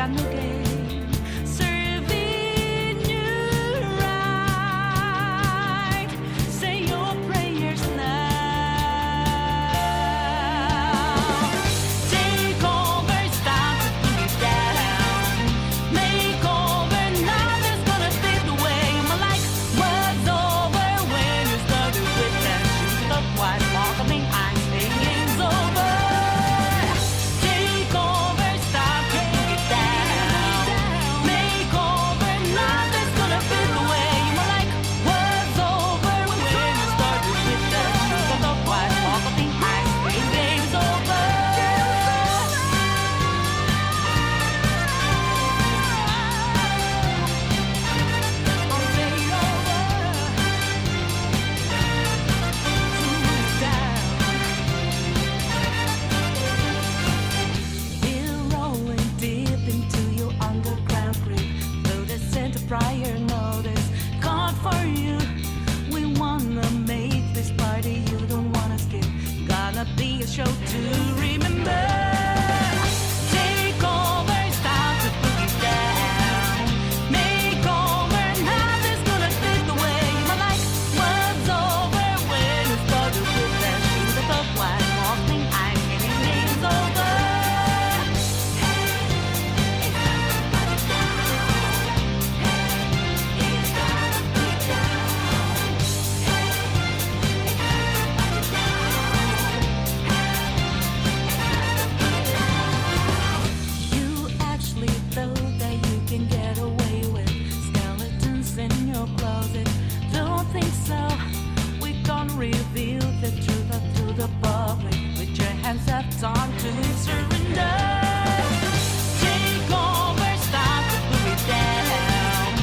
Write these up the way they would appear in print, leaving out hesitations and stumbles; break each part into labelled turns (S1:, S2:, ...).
S1: got no game. Serving you right. Say your prayers now. Take over, stop to put it down. Make over, nothing's gonna fit the way my life was over when you started with that shoot up white welcoming eyes. Game's over. Take over, stop, take it down. Make over, nothing's gonna fit the way my life was over when you started with that shoot up white welcoming eyes. Game's over. Rolling deep into your underground creep. Though they sent a prior notice, called for you. We wanna make this party you don't wanna skip. Gonna be a show to remember. Take over, stop to put it down. Make over, nothing's gonna fit the way my life was over when you started with that shoot up of white walking. I'm getting game's over. You actually thought that you can get away with skeletons in your closet. Don't think so. We can't reveal the truth up to the public. With your hands up, time to surrender. Take over, stop to put it down.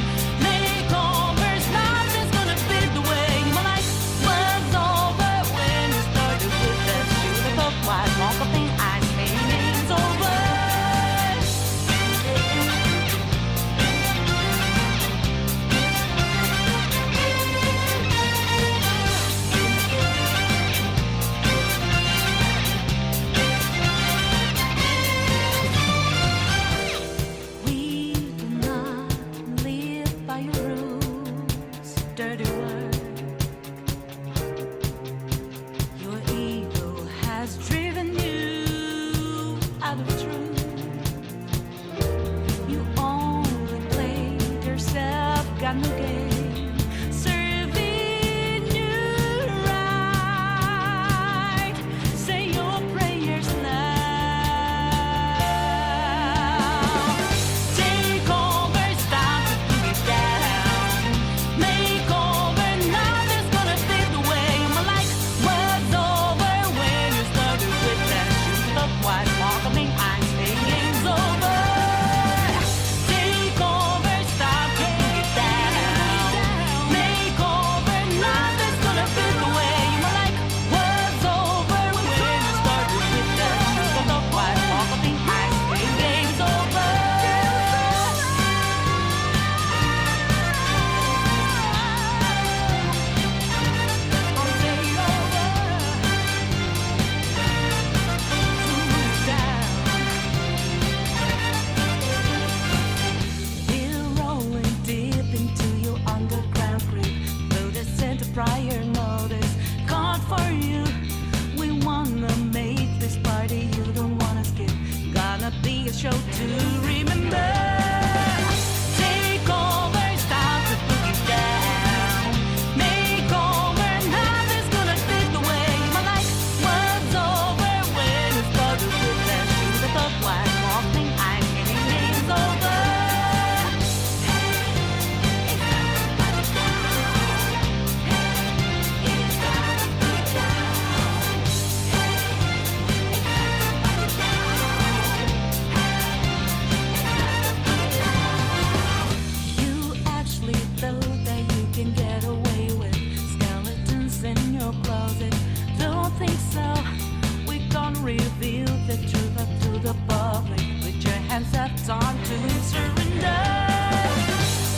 S1: Make over, nothing's gonna fit the way my life was over when you started with that shoot up of white welcoming eyes. Game's over. We do not live by your rules, dirty word. Your ego has driven you out of truth. You only played yourself, got no game. Serving you right. Say your prayers now. Take over, stop to put it down. Make over, nothing's gonna fit the way my life was over when you started with that shoot up white welcoming eyes. Game's over. Take over, stop, take it down. Make over, nothing's gonna fit the way my life was over when you started with that shoot up white welcoming eyes. Game's over. Rolling deep into your underground creep. Though they sent a prior notice, called for you. We wanna make this party you don't wanna skip. Gonna be a show to remember. Take over, stop to put it down. Make over, nothing's gonna fit the way my life was over when you started with that shoot up of white walking. I'm getting game's over. You actually thought that you can get away with skeletons in your closet. Don't think so. We can't reveal the truth up to the public. With your hands up, time to surrender.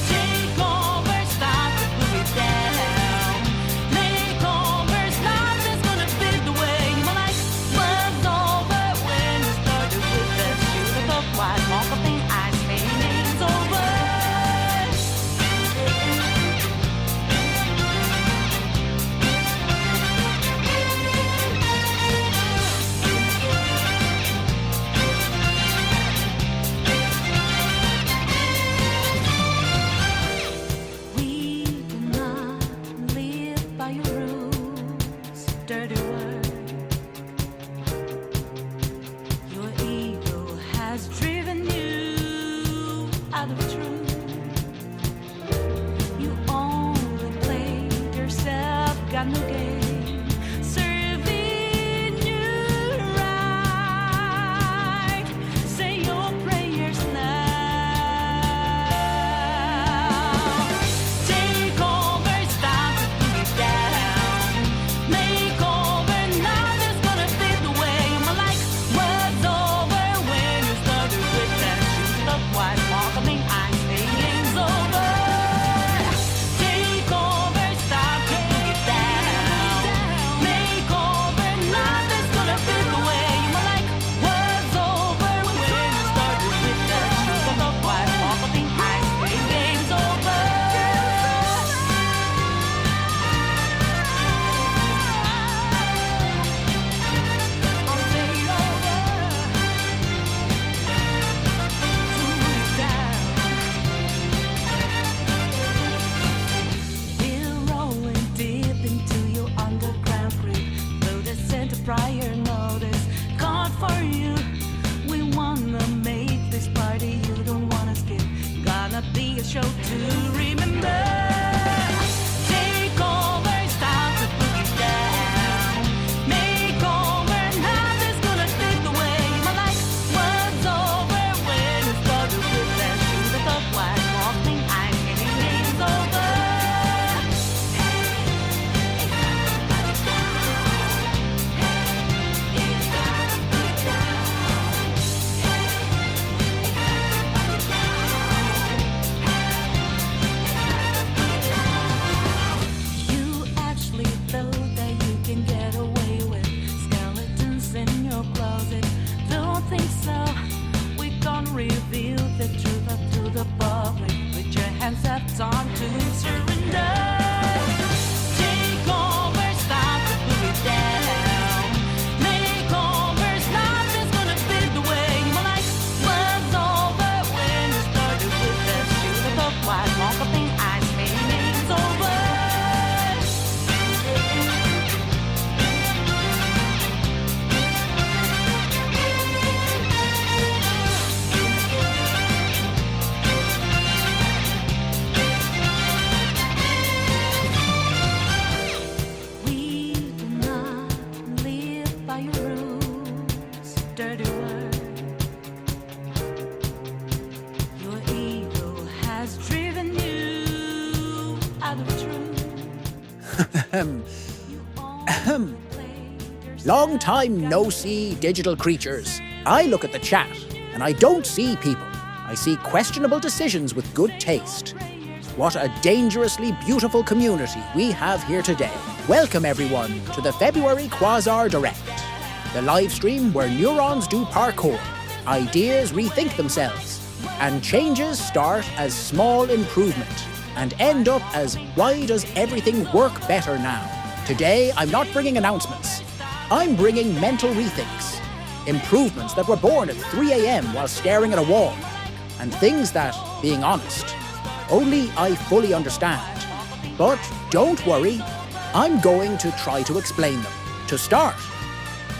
S1: Take over, stop to put it down. Make over, nothing's gonna fit the way my life was over when you started with that shoot up of white welcoming eyes. dirty word. Your ego has driven you out of truth. You only played yourself, got no game, serving you right. Say your prayers now. Take over, stop to put it down. Make over, nothing's gonna fit the way my life was over when you started with that shoot the white welcoming eyes. Game's over. Take over, stop to put it down. Make over, nothing's gonna fit the way my life was over when you started with that shoot the white welcoming eyes. Game's over. Prior notice, caught for you. We wanna make this party you don't wanna skip. Gonna be a show to remember. Take over, stop the boogie down. Make over, nothing's gonna fit the way my life was over when it started with that shoot at the white walking. I'm getting game's over. You actually thought that you can get away with skeletons in your closet. Don't think so. We can't reveal the truth up to the public. With your hands up, time to surrender. Take over, stop the boogie down. Make over, nothing's gonna fit the way my life was over when you started with that shoot at the white walk of the ice. Game's over. We do not live by your rules, dirty word. Your ego has driven you out of truth. You only played yourself.
S2: Long time no see, digital creatures. I look at the chat, and I don't see people. I see questionable decisions with good taste. What a dangerously beautiful community we have here today. Welcome everyone to the February Quasar Direct, the live stream where neurons do parkour, ideas rethink themselves, and changes start as small improvement and end up as why does everything work better now? Today, I'm not bringing announcements. I'm bringing mental rethinks, improvements that were born at 3 a.m. while staring at a wall, and things that, being honest, only I fully understand. But don't worry, I'm going to try to explain them. To start,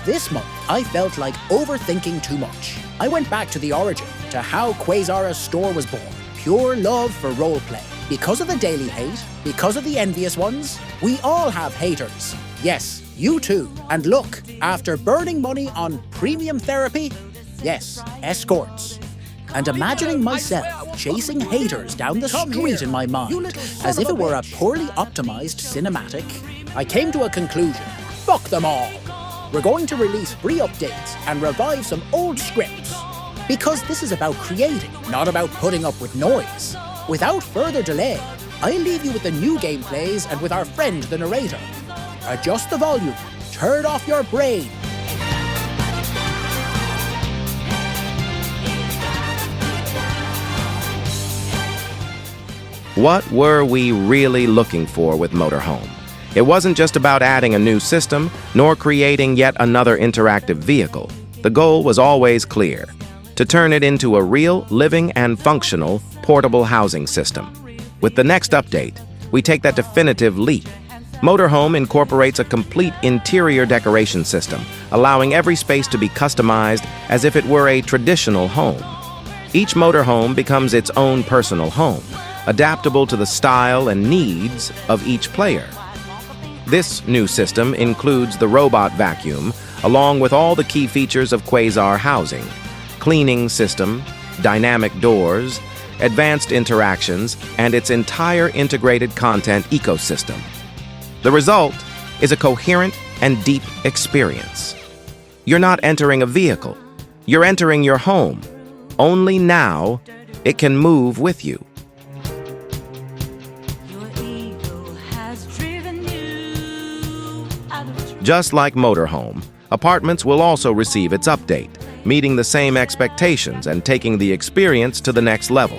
S2: this month I felt like overthinking too much. I went back to the origin, to how Quasar Store was born. Pure love for roleplay. Because of the daily hate, because of the envious ones, we all have haters. Yes, you too. And look, after burning money on premium therapy, yes, escorts, and imagining myself chasing haters down the street in my mind, as if it were a poorly optimized cinematic, I came to a conclusion. Fuck them all. We're going to release free updates and revive some old scripts. Because this is about creating, not about putting up with noise. Without further delay, I leave you with the new gameplays and with our friend the narrator. Adjust the volume, turn off your brain.
S3: What were we really looking for with Motorhome? It wasn't just about adding a new system, nor creating yet another interactive vehicle. The goal was always clear: to turn it into a real, living, and functional portable housing system. With the next update, we take that definitive leap. Motorhome incorporates a complete interior decoration system, allowing every space to be customized as if it were a traditional home. Each motorhome becomes its own personal home, adaptable to the style and needs of each player. This new system includes the robot vacuum, along with all the key features of Quasar housing: cleaning system, dynamic doors, advanced interactions, and its entire integrated content ecosystem. The result is a coherent and deep experience. You're not entering a vehicle. You're entering your home. Only now it can move with you.
S1: Your ego has driven you out of
S3: Just like Motorhome, Apartments will also receive its update, meeting the same expectations and taking the experience to the next level.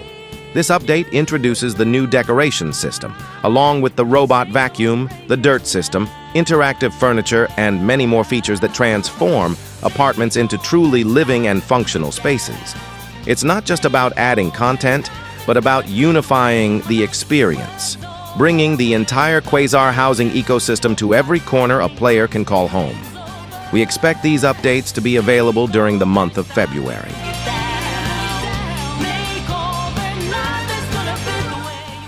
S3: This update introduces the new decoration system, along with the robot vacuum, the dirt system, interactive furniture, and many more features that transform apartments into truly living and functional spaces. It's not just about adding content, but about unifying the experience, bringing the entire Quasar housing ecosystem to every corner a player can call home. We expect these updates to be available during the month of February.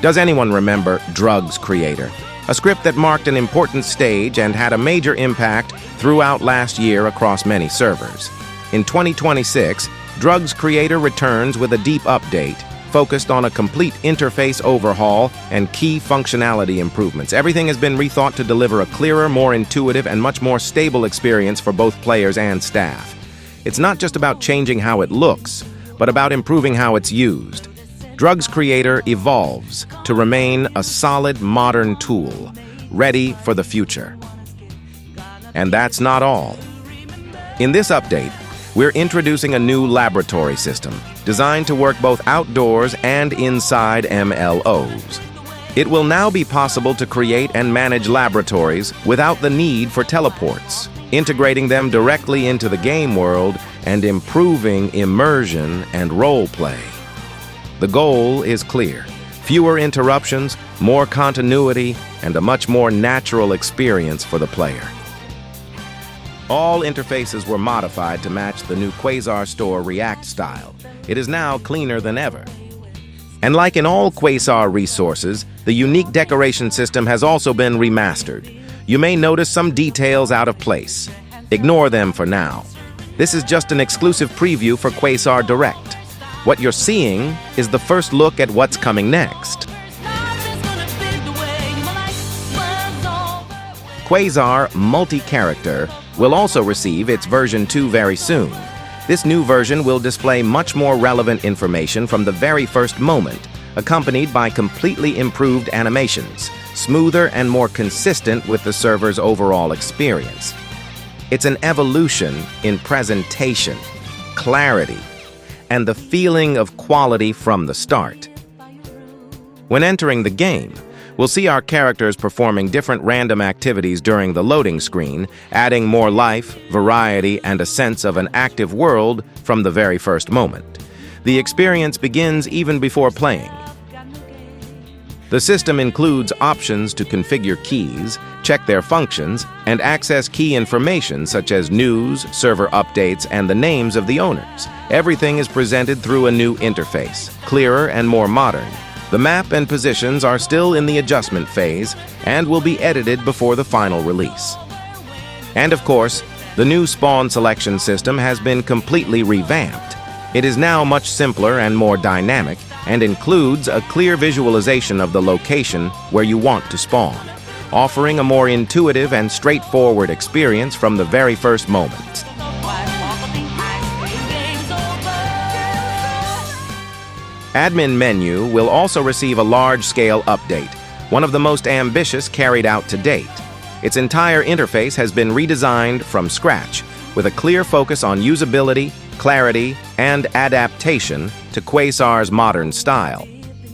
S3: Does anyone remember Drugs Creator? A script that marked an important stage and had a major impact throughout last year across many servers. In 2026, Drugs Creator returns with a deep update, focused on a complete interface overhaul and key functionality improvements. Everything has been rethought to deliver a clearer, more intuitive, and much more stable experience for both players and staff. It's not just about changing how it looks, but about improving how it's used. Drugs Creator evolves to remain a solid modern tool, ready for the future. And that's not all. In this update, we're introducing a new laboratory system designed to work both outdoors and inside MLOs. It will now be possible to create and manage laboratories without the need for teleports, integrating them directly into the game world and improving immersion and roleplay. The goal is clear: fewer interruptions, more continuity, and a much more natural experience for the player. All interfaces were modified to match the new Quasar Store React style. It is now cleaner than ever. And like in all Quasar resources, the unique decoration system has also been remastered. You may notice some details out of place. Ignore them for now. This is just an exclusive preview for Quasar Direct. What you're seeing is the first look at what's coming next. Quasar Multicharacter will also receive its version 2 very soon. This new version will display much more relevant information from the very first moment, accompanied by completely improved animations, smoother and more consistent with the server's overall experience. It's an evolution in presentation, clarity, and the feeling of quality from the start. When entering the game, we'll see our characters performing different random activities during the loading screen, adding more life, variety, and a sense of an active world from the very first moment. The experience begins even before playing. The system includes options to configure keys, check their functions, and access key information such as news, server updates, and the names of the owners. Everything is presented through a new interface, clearer and more modern. The map and positions are still in the adjustment phase and will be edited before the final release. And of course, the new spawn selection system has been completely revamped. It is now much simpler and more dynamic, and includes a clear visualization of the location where you want to spawn, offering a more intuitive and straightforward experience from the very first moment. Admin menu will also receive a large-scale update, one of the most ambitious carried out to date. Its entire interface has been redesigned from scratch, with a clear focus on usability, clarity, and adaptation to Quasar's modern style.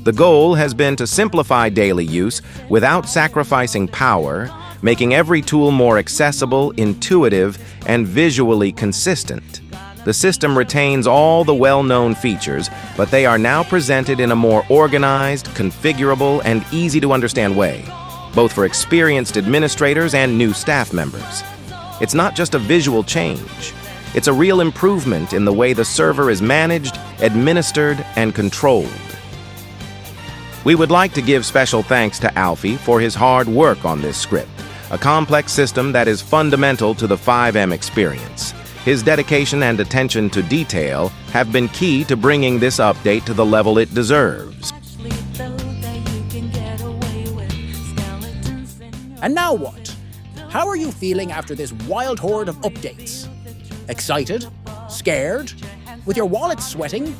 S3: The goal has been to simplify daily use without sacrificing power, making every tool more accessible, intuitive, and visually consistent. The system retains all the well-known features, but they are now presented in a more organized, configurable, and easy-to-understand way. both for experienced administrators and new staff members. It's not just a visual change. It's a real improvement in the way the server is managed, administered, and controlled. We would like to give special thanks to Alfie for his hard work on this script, a complex system that is fundamental to the FiveM experience. His dedication and attention to detail have been key to bringing this update to the level it deserves.
S2: And now what? How are you feeling after this wild horde of updates? Excited? Scared? With your wallet sweating?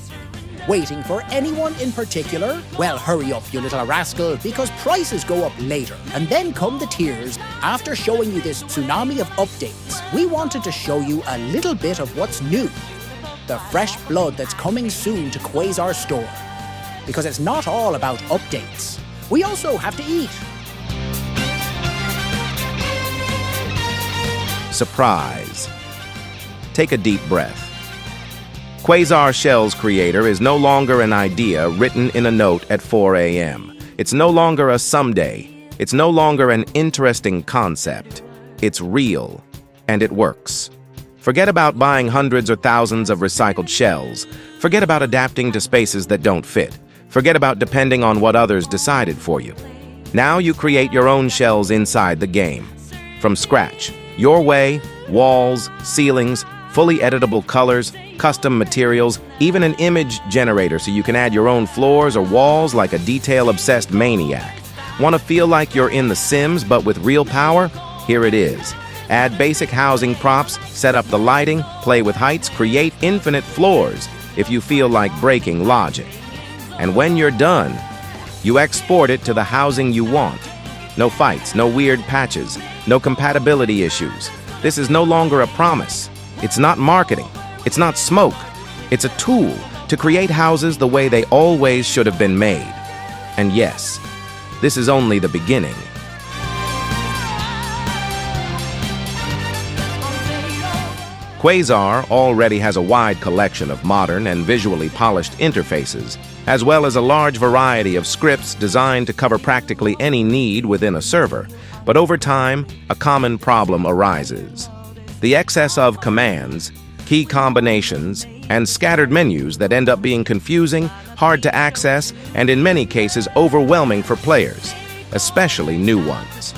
S2: Waiting for anyone in particular? Well, hurry up, you little rascal, because prices go up later. And then come the tears. After showing you this tsunami of updates, we wanted to show you a little bit of what's new. The fresh blood that's coming soon to Quasar Store. Because it's not all about updates. We also have to eat.
S3: Surprise. Take a deep breath. Quasar Shell's creator is no longer an idea written in a note at 4 a.m. It's no longer a someday. It's no longer an interesting concept. It's real, and it works. Forget about buying hundreds or thousands of recycled shells. Forget about adapting to spaces that don't fit. Forget about depending on what others decided for you. Now you create your own shells inside the game. From scratch. Your way, walls, ceilings, fully editable colors, custom materials, even an image generator so you can add your own floors or walls like a detail-obsessed maniac. Want to feel like you're in The Sims but with real power? Here it is. Add basic housing props, set up the lighting, play with heights, create infinite floors if you feel like breaking logic. And when you're done, you export it to the housing you want. No fights, no weird patches, no compatibility issues. This is no longer a promise. It's not marketing. It's not smoke. It's a tool to create houses the way they always should have been made. And yes, this is only the beginning. Quasar already has a wide collection of modern and visually polished interfaces, as well as a large variety of scripts designed to cover practically any need within a server. But over time, a common problem arises. The excess of commands, key combinations, and scattered menus that end up being confusing, hard to access, and in many cases overwhelming for players, especially new ones.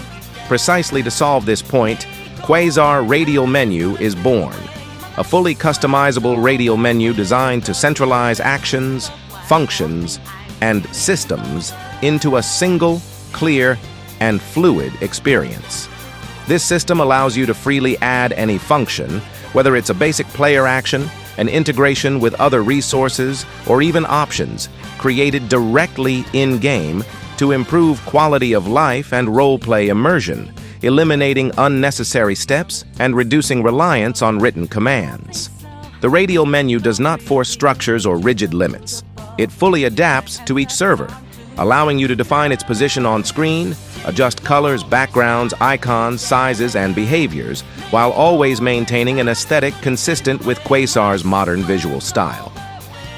S3: Precisely to solve this point, Quasar Radial Menu is born, a fully customizable radial menu designed to centralize actions, functions, and systems into a single, clear, and fluid experience. This system allows you to freely add any function, whether it's a basic player action, an integration with other resources, or even options created directly in-game to improve quality of life and roleplay immersion, eliminating unnecessary steps and reducing reliance on written commands. The radial menu does not force structures or rigid limits. It fully adapts to each server, allowing you to define its position on screen, adjust colors, backgrounds, icons, sizes, and behaviors, while always maintaining an aesthetic consistent with Quasar's modern visual style.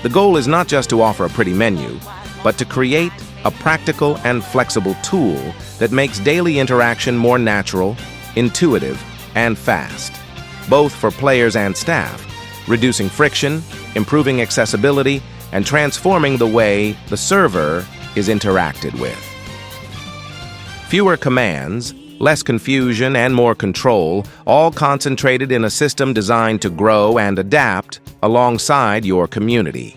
S3: The goal is not just to offer a pretty menu, but to create a practical and flexible tool that makes daily interaction more natural, intuitive, and fast, both for players and staff, reducing friction, improving accessibility, and transforming the way the server is interacted with. Fewer commands, less confusion, and more control, all concentrated in a system designed to grow and adapt alongside your community.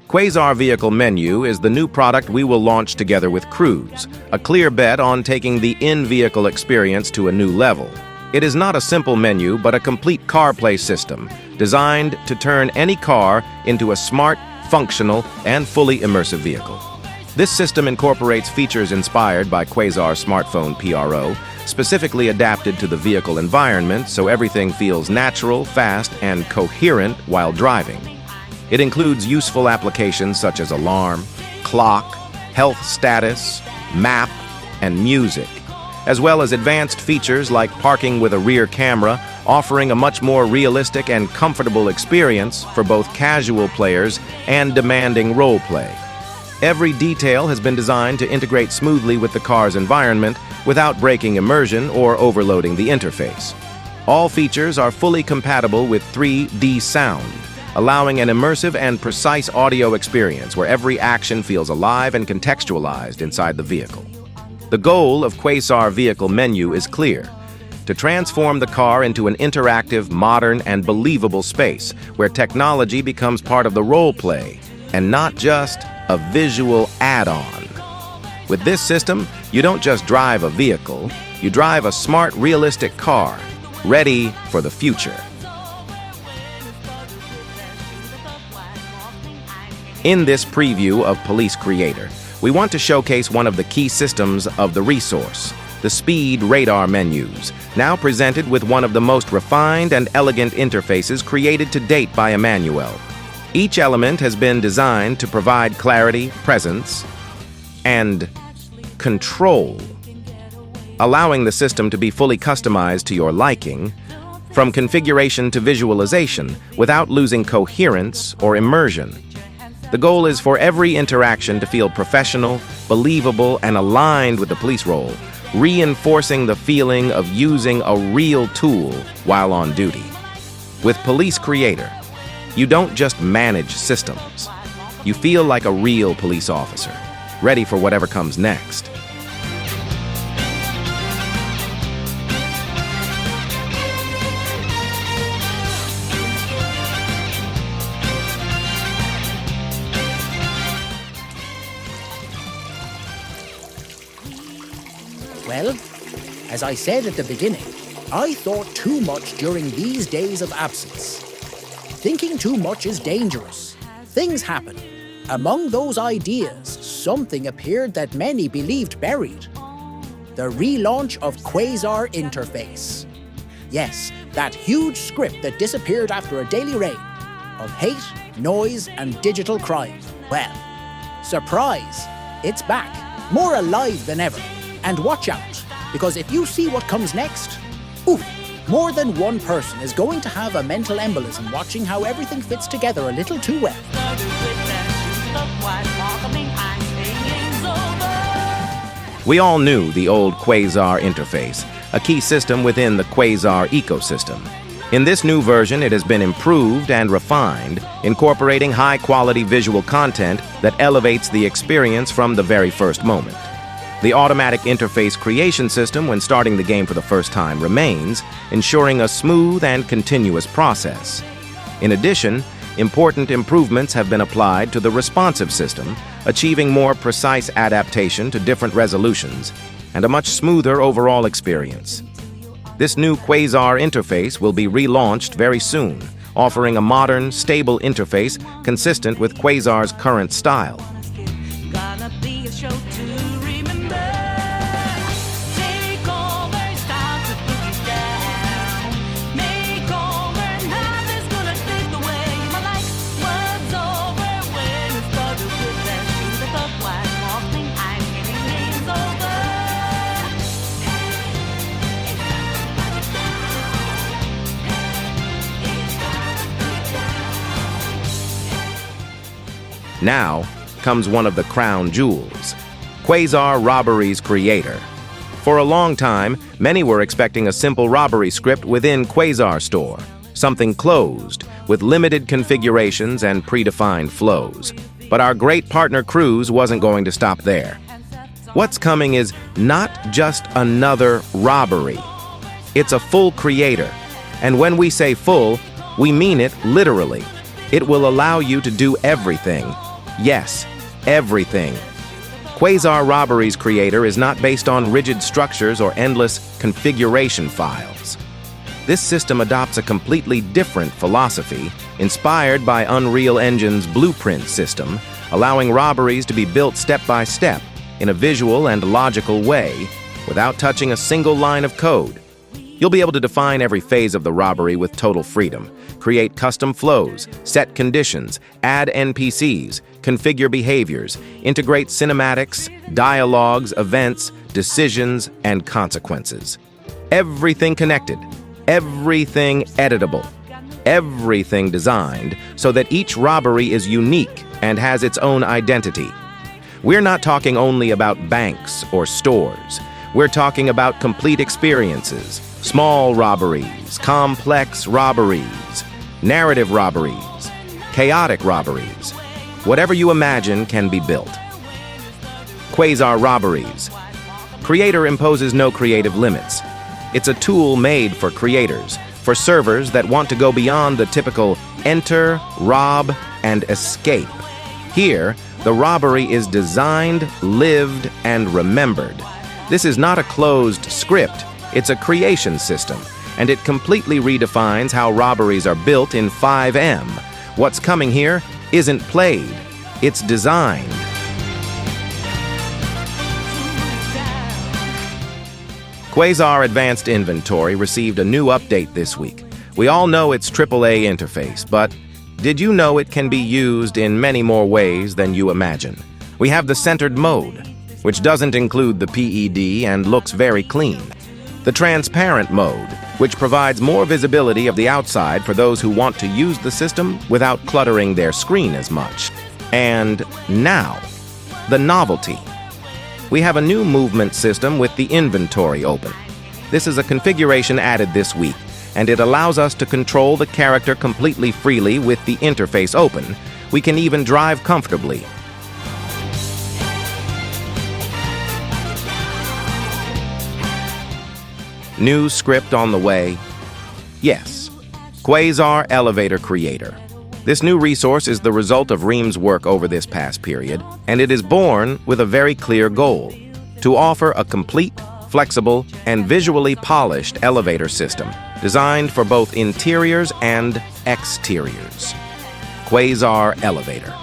S3: Quasar Vehicle Menu is the new product we will launch together with Cruise, a clear bet on taking the in-vehicle experience to a new level. It is not a simple menu, but a complete carplay system designed to turn any car into a smart, functional, and fully immersive vehicle. This system incorporates features inspired by Quasar smartphone PRO, specifically adapted to the vehicle environment so everything feels natural, fast, and coherent while driving. It includes useful applications such as alarm, clock, health status, map, and music, as well as advanced features like parking with a rear camera offering a much more realistic and comfortable experience for both casual players and demanding roleplay. Every detail has been designed to integrate smoothly with the car's environment without breaking immersion or overloading the interface. All features are fully compatible with 3D sound, allowing an immersive and precise audio experience where every action feels alive and contextualized inside the vehicle. The goal of Quasar Vehicle Menu is clear: to transform the car into an interactive, modern, and believable space where technology becomes part of the roleplay and not just a visual add-on. With this system, you don't just drive a vehicle, you drive a smart, realistic car, ready for the future. In this preview of Police Creator, we want to showcase one of the key systems of the resource, the speed radar menus, now presented with one of the most refined and elegant interfaces created to date by Emmanuel. Each element has been designed to provide clarity, presence, and control, allowing the system to be fully customized to your liking, from configuration to visualization, without losing coherence or immersion. The goal is for every interaction to feel professional, believable, and aligned with the police role, reinforcing the feeling of using a real tool while on duty. With Police Creator, you don't just manage systems. You feel like a real police officer, ready for whatever comes next.
S2: Well, as I said at the beginning, I thought too much during these days of absence. Thinking too much is dangerous. Things happen. Among those ideas, something appeared that many believed buried. The relaunch of Quasar Interface. Yes, that huge script that disappeared after a daily reign of hate, noise, and digital crime. Well, surprise, it's back, more alive than ever. And watch out, because if you see what comes next, oof, more than one person is going to have a mental embolism watching how everything fits together a little too well.
S3: We all knew the old Quasar interface, a key system within the Quasar ecosystem. In this new version, it has been improved and refined, incorporating high-quality visual content that elevates the experience from the very first moment. The automatic interface creation system when starting the game for the first time remains, ensuring a smooth and continuous process. In addition, important improvements have been applied to the responsive system, achieving more precise adaptation to different resolutions and a much smoother overall experience. This new Quasar interface will be relaunched very soon, offering a modern, stable interface consistent with Quasar's current style.
S1: Gonna be a show to remember. Takeover, start to put it down. Makeover, nothing's gonna take away my life. Was over when it started with that shoe that thought white walking. I'm getting names over.
S3: Now comes one of the crown jewels, Quasar Robbery's creator. For a long time, many were expecting a simple robbery script within Quasar Store, something closed, with limited configurations and predefined flows. But our great partner Cruise wasn't going to stop there. What's coming is not just another robbery. It's a full creator. And when we say full, we mean it literally. It will allow you to do everything. Yes, everything. Quasar Robbery's creator is not based on rigid structures or endless configuration files. This system adopts a completely different philosophy, inspired by Unreal Engine's Blueprint system, allowing robberies to be built step by step in a visual and logical way, without touching a single line of code. You'll be able to define every phase of the robbery with total freedom, create custom flows, set conditions, add NPCs, configure behaviors, integrate cinematics, dialogues, events, decisions, and consequences. Everything connected. Everything editable. Everything designed so that each robbery is unique and has its own identity. We're not talking only about banks or stores. We're talking about complete experiences, small robberies, complex robberies, narrative robberies, chaotic robberies. Whatever you imagine can be built. Quasar Robberies. Creator imposes no creative limits. It's a tool made for creators, for servers that want to go beyond the typical enter, rob, and escape. Here, the robbery is designed, lived, and remembered. This is not a closed script, it's a creation system, and it completely redefines how robberies are built in FiveM. What's coming here isn't played, it's designed. Quasar Advanced Inventory received a new update this week. We all know its AAA interface, but did you know it can be used in many more ways than you imagine? We have the centered mode, which doesn't include the PED and looks very clean. The transparent mode, which provides more visibility of the outside for those who want to use the system without cluttering their screen as much. And now, the novelty. We have a new movement system with the inventory open. This is a configuration added this week, and it allows us to control the character completely freely with the interface open. We can even drive comfortably. New script on the way? Yes. Quasar Elevator Creator. This new resource is the result of Ream's work over this past period, and it is born with a very clear goal: to offer a complete, flexible, and visually polished elevator system designed for both interiors and exteriors. Quasar Elevator.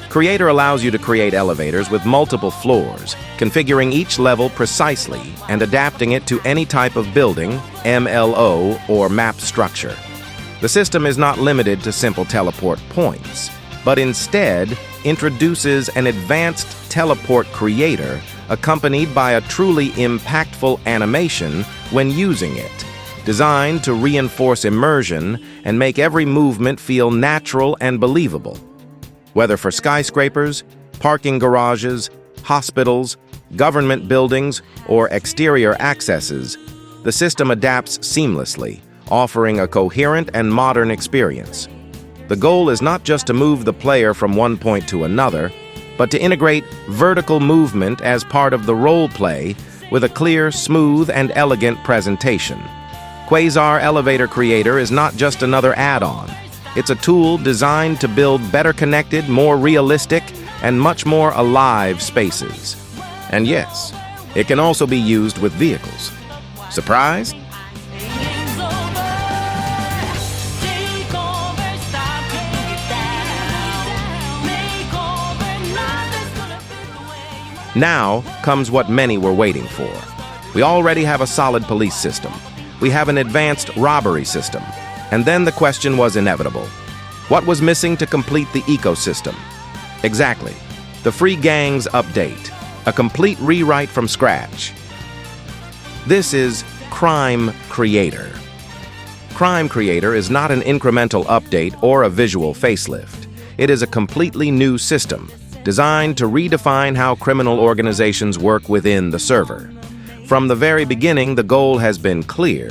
S3: Creator allows you to create elevators with multiple floors, configuring each level precisely and adapting it to any type of building, MLO, or map structure. The system is not limited to simple teleport points, but instead introduces an advanced teleport creator accompanied by a truly impactful animation when using it, designed to reinforce immersion and make every movement feel natural and believable. Whether for skyscrapers, parking garages, hospitals, government buildings, or exterior accesses, the system adapts seamlessly, offering a coherent and modern experience. The goal is not just to move the player from one point to another, but to integrate vertical movement as part of the roleplay with a clear, smooth, and elegant presentation. Quasar Elevator Creator is not just another add-on. It's a tool designed to build better connected, more realistic, and much more alive spaces. And yes, it can also be used with vehicles. Surprised? Now comes what many were waiting for. We already have a solid police system. We have an advanced robbery system. And then the question was inevitable. What was missing to complete the ecosystem? Exactly. The Free Gangs update. A complete rewrite from scratch. This is Crime Creator. Crime Creator is not an incremental update or a visual facelift. It is a completely new system, designed to redefine how criminal organizations work within the server. From the very beginning, the goal has been clear: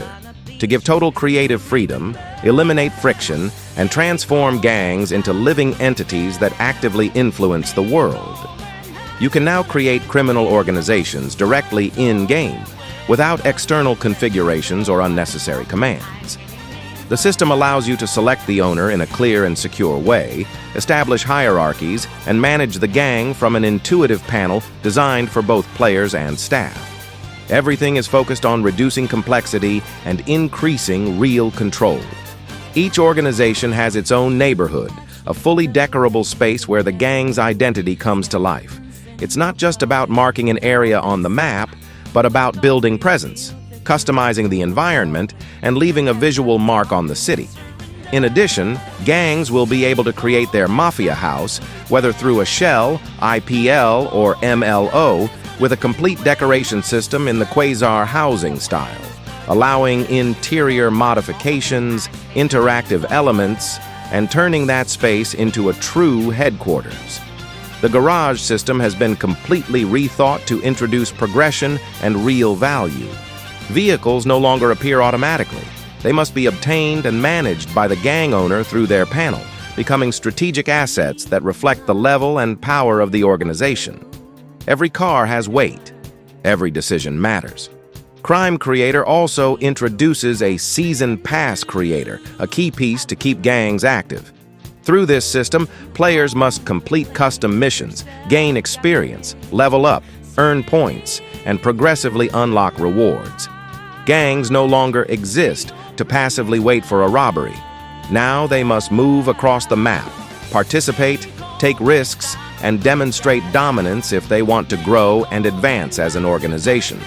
S3: to give total creative freedom, eliminate friction, and transform gangs into living entities that actively influence the world. You can now create criminal organizations directly in-game, without external configurations or unnecessary commands. The system allows you to select the owner in a clear and secure way, establish hierarchies, and manage the gang from an intuitive panel designed for both players and staff. Everything is focused on reducing complexity and increasing real control. Each organization has its own neighborhood, a fully decorable space where the gang's identity comes to life. It's not just about marking an area on the map, but about building presence, customizing the environment, and leaving a visual mark on the city. In addition, gangs will be able to create their mafia house, whether through a shell, IPL, or MLO, with a complete decoration system in the Quasar housing style. allowing interior modifications, interactive elements, and turning that space into a true headquarters. The garage system has been completely rethought to introduce progression and real value. Vehicles no longer appear automatically. They must be obtained and managed by the gang owner through their panel, becoming strategic assets that reflect the level and power of the organization. Every car has weight. Every decision matters. Crime Creator also introduces a Season Pass Creator, a key piece to keep gangs active. Through this system, players must complete custom missions, gain experience, level up, earn points, and progressively unlock rewards. Gangs no longer exist to passively wait for a robbery. Now they must move across the map, participate, take risks, and demonstrate dominance if they want to grow and advance as an organization.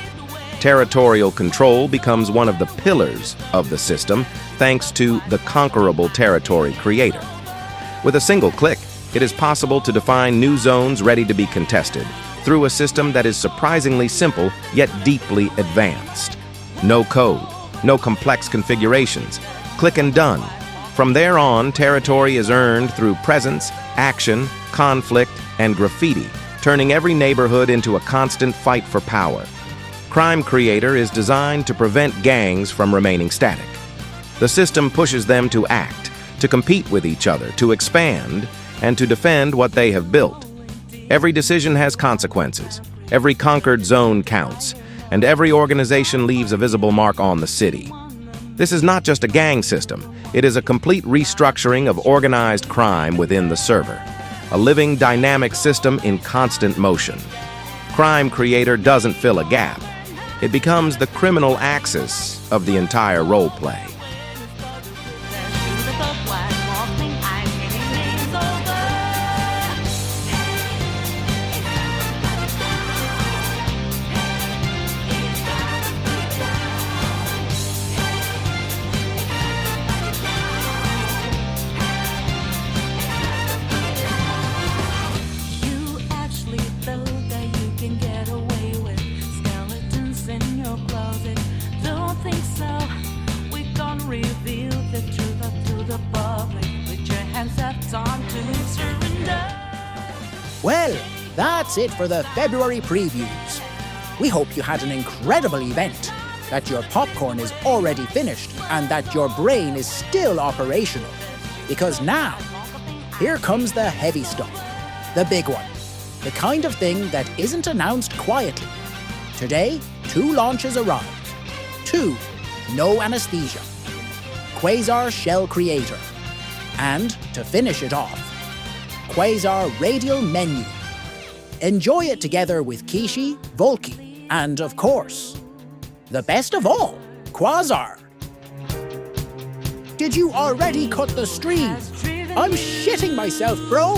S3: Territorial control becomes one of the pillars of the system thanks to the Conquerable Territory Creator. With a single click, it is possible to define new zones ready to be contested through a system that is surprisingly simple yet deeply advanced. No code, no complex configurations. Click and done. From there on, territory is earned through presence, action, conflict, and graffiti, turning every neighborhood into a constant fight for power. Crime Creator is designed to prevent gangs from remaining static. The system pushes them to act, to compete with each other, to expand, and to defend what they have built. Every decision has consequences. Every conquered zone counts, and every organization leaves a visible mark on the city. This is not just a gang system. It is a complete restructuring of organized crime within the server. A living, dynamic system in constant motion. Crime Creator doesn't fill a gap. It becomes the criminal axis of the entire roleplay.
S2: Well, that's it for the February previews. We hope you had an incredible event, that your popcorn is already finished, and that your brain is still operational. Because now, here comes the heavy stuff, the big one, the kind of thing that isn't announced quietly. Today, 2 launches arrived. 2, no anesthesia. Quasar Shell Creator. And, to finish it off, Quasar Radial Menu. Enjoy it together with Kishi, Volky, and of course, the best of all, Quasar. Did you already cut the stream? I'm shitting myself, bro.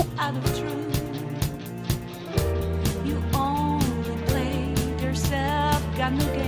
S1: You only played yourself, got no